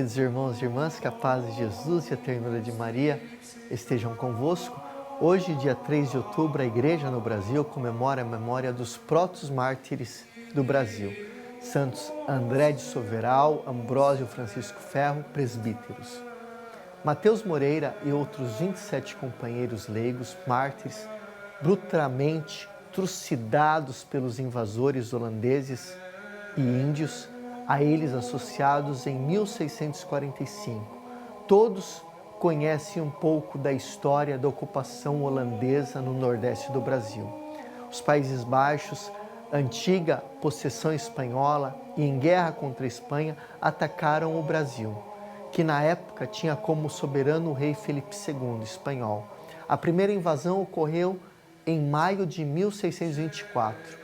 Queridos irmãos e irmãs, que a paz de Jesus e a ternura de Maria estejam convosco. Hoje, dia 3 de outubro, a Igreja no Brasil comemora a memória dos protos mártires do Brasil. Santos André de Soveral, Ambrósio Francisco Ferro, presbíteros. Mateus Moreira e outros 27 companheiros leigos, mártires, brutalmente trucidados pelos invasores holandeses e índios, a eles associados em 1645. Todos conhecem um pouco da história da ocupação holandesa no nordeste do Brasil. Os Países Baixos, antiga possessão espanhola e em guerra contra a Espanha, atacaram o Brasil, que na época tinha como soberano o rei Felipe II, espanhol. A primeira invasão ocorreu em maio de 1624,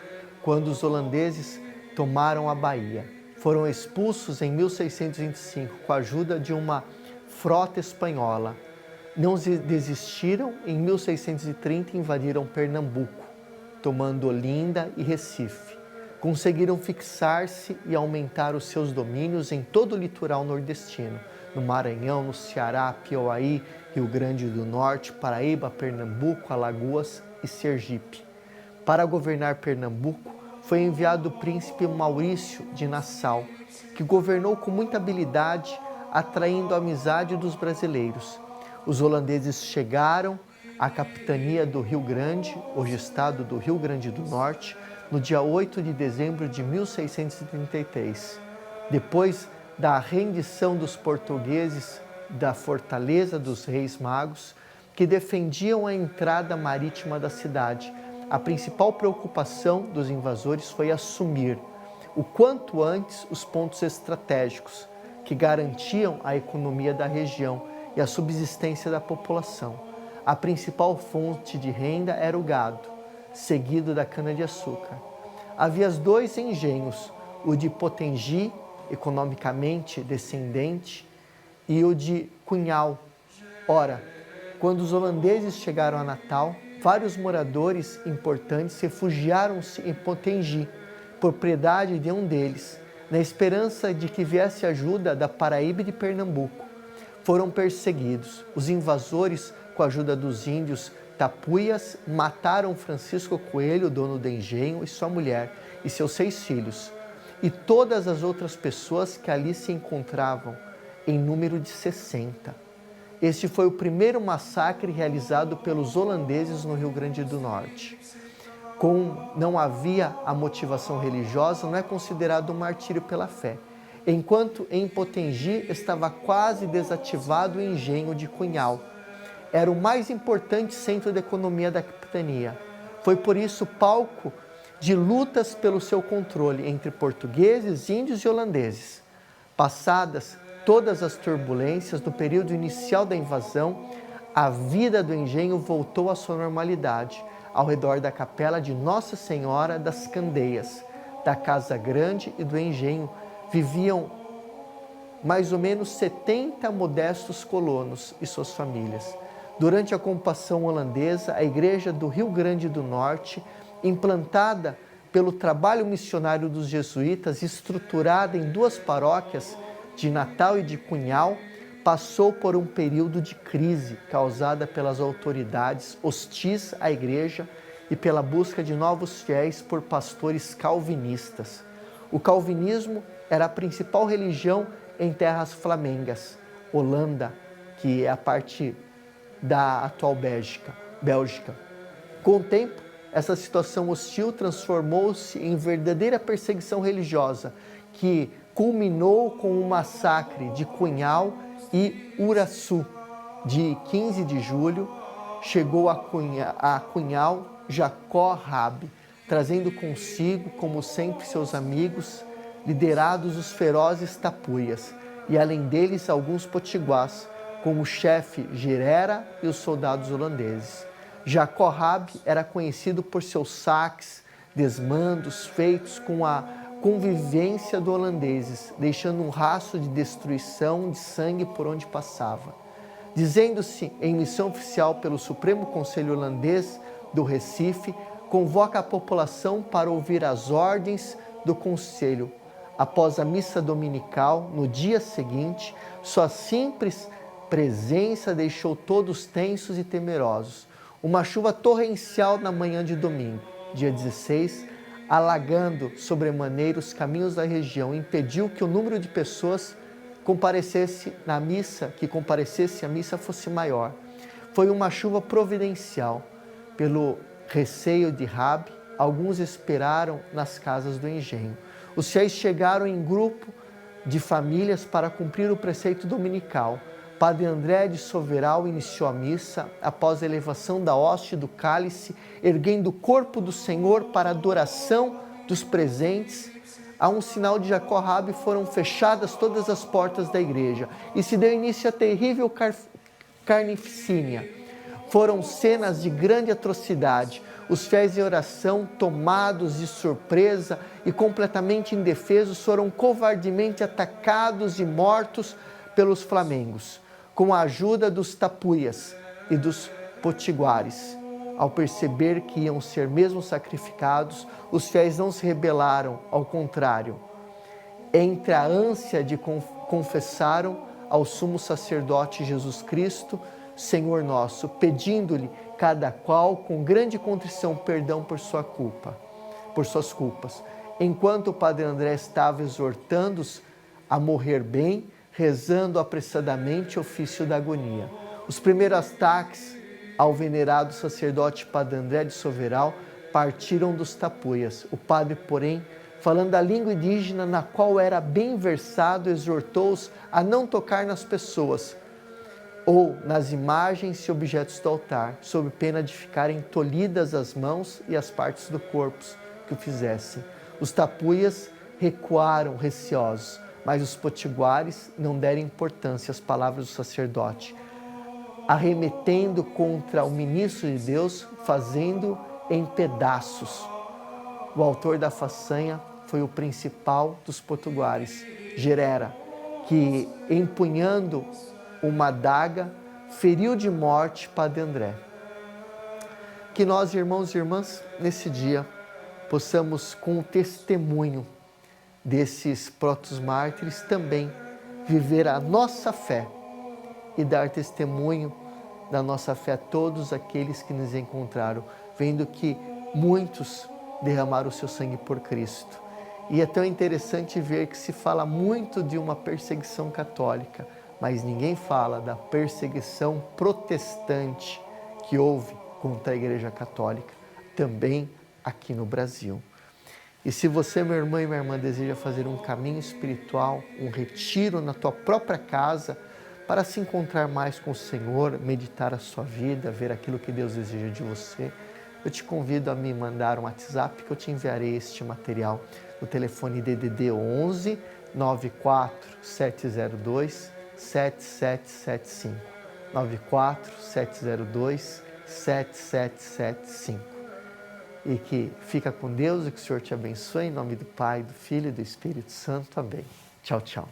quando os holandeses tomaram a Bahia. Foram expulsos em 1625 com a ajuda de uma frota espanhola. Não desistiram, em 1630 invadiram Pernambuco, tomando Olinda e Recife. Conseguiram fixar-se e aumentar os seus domínios em todo o litoral nordestino, no Maranhão, no Ceará, Piauí, Rio Grande do Norte, Paraíba, Pernambuco, Alagoas e Sergipe. Para governar Pernambuco, foi enviado o príncipe Maurício de Nassau, que governou com muita habilidade, atraindo a amizade dos brasileiros. Os holandeses chegaram à capitania do Rio Grande, hoje estado do Rio Grande do Norte, no dia 8 de dezembro de 1633. Depois da rendição dos portugueses da Fortaleza dos Reis Magos, que defendiam a entrada marítima da cidade, a principal preocupação dos invasores foi assumir o quanto antes os pontos estratégicos que garantiam a economia da região e a subsistência da população. A principal fonte de renda era o gado, seguido da cana-de-açúcar. Havia dois engenhos, o de Potengi, economicamente descendente, e o de Cunhal. Ora, quando os holandeses chegaram a Natal, vários moradores importantes refugiaram-se em Potengi, propriedade de um deles, na esperança de que viesse ajuda da Paraíba e de Pernambuco. Foram perseguidos. Os invasores, com a ajuda dos índios tapuias, mataram Francisco Coelho, dono do engenho, e sua mulher, e seus 6 filhos, e todas as outras pessoas que ali se encontravam, em número de 60. Este foi o primeiro massacre realizado pelos holandeses no Rio Grande do Norte. Como não havia a motivação religiosa, não é considerado um martírio pela fé. Enquanto em Potengi estava quase desativado o engenho de Cunhal. Era o mais importante centro da economia da capitania. Foi por isso palco de lutas pelo seu controle entre portugueses, índios e holandeses. Passadas todas as turbulências do período inicial da invasão, a vida do engenho voltou à sua normalidade, ao redor da capela de Nossa Senhora das Candeias, da Casa Grande e do engenho, viviam mais ou menos 70 modestos colonos e suas famílias. Durante a ocupação holandesa, a Igreja do Rio Grande do Norte, implantada pelo trabalho missionário dos jesuítas, estruturada em 2 paróquias, de Natal e de Cunhal, passou por um período de crise causada pelas autoridades hostis à igreja e pela busca de novos fiéis por pastores calvinistas. O calvinismo era a principal religião em terras flamengas, Holanda, que é a parte da atual Bélgica. Com o tempo, essa situação hostil transformou-se em verdadeira perseguição religiosa, que culminou com o massacre de Cunhal e Uraçu, de 15 de julho. Chegou a Cunhal Jacó Rabi, trazendo consigo, como sempre, seus amigos, liderados os ferozes tapuias, e além deles alguns potiguars, como o chefe Gerera e os soldados holandeses. Jacó Rabi era conhecido por seus saques, desmandos feitos com a convivência dos holandeses, deixando um rastro de destruição de sangue por onde passava. Dizendo-se em missão oficial pelo Supremo Conselho Holandês do Recife, convoca a população para ouvir as ordens do Conselho, após a missa dominical, no dia seguinte, sua simples presença deixou todos tensos e temerosos. Uma chuva torrencial na manhã de domingo, dia 16, alagando sobremaneira os caminhos da região, impediu que o número de pessoas comparecesse à missa fosse maior. Foi uma chuva providencial. Pelo receio de Rabi, alguns esperaram nas casas do engenho. Os fiéis chegaram em grupo de famílias para cumprir o preceito dominical. Padre André de Soveral iniciou a missa após a elevação da hóstia e do cálice, erguendo o corpo do Senhor para a adoração dos presentes. A um sinal de Jacó-Rabi foram fechadas todas as portas da igreja e se deu início a terrível carnificina. Foram cenas de grande atrocidade. Os fiéis em oração, tomados de surpresa e completamente indefesos, foram covardemente atacados e mortos pelos flamengos, com a ajuda dos tapuias e dos potiguares. Ao perceber que iam ser mesmo sacrificados, os fiéis não se rebelaram, ao contrário. Entre a ânsia de confessaram ao sumo sacerdote Jesus Cristo, Senhor nosso, pedindo-lhe cada qual com grande contrição perdão por suas culpas. Enquanto o Padre André estava exortando-os a morrer bem, rezando apressadamente o ofício da agonia. Os primeiros ataques ao venerado sacerdote Padre André de Soveral partiram dos tapuias. O padre, porém, falando a língua indígena na qual era bem versado, exortou-os a não tocar nas pessoas ou nas imagens e objetos do altar, sob pena de ficarem tolhidas as mãos e as partes do corpo que o fizessem. Os tapuias recuaram receosos, mas os potiguares não deram importância às palavras do sacerdote, arremetendo contra o ministro de Deus, fazendo em pedaços. O autor da façanha foi o principal dos potiguares, Gerera, que, empunhando uma adaga, feriu de morte Padre André. Que nós, irmãos e irmãs, nesse dia, possamos, com o testemunho desses protos-mártires, também viver a nossa fé e dar testemunho da nossa fé a todos aqueles que nos encontraram, vendo que muitos derramaram o seu sangue por Cristo. E é tão interessante ver que se fala muito de uma perseguição católica, mas ninguém fala da perseguição protestante que houve contra a Igreja Católica, também aqui no Brasil. E se você, meu irmão e minha irmã, deseja fazer um caminho espiritual, um retiro na tua própria casa, para se encontrar mais com o Senhor, meditar a sua vida, ver aquilo que Deus deseja de você, eu te convido a me mandar um WhatsApp que eu te enviarei este material no telefone DDD 11 94 702 7775. 94 702 7775. E que fica com Deus e que o Senhor te abençoe, em nome do Pai, do Filho e do Espírito Santo. Amém. Tchau, tchau.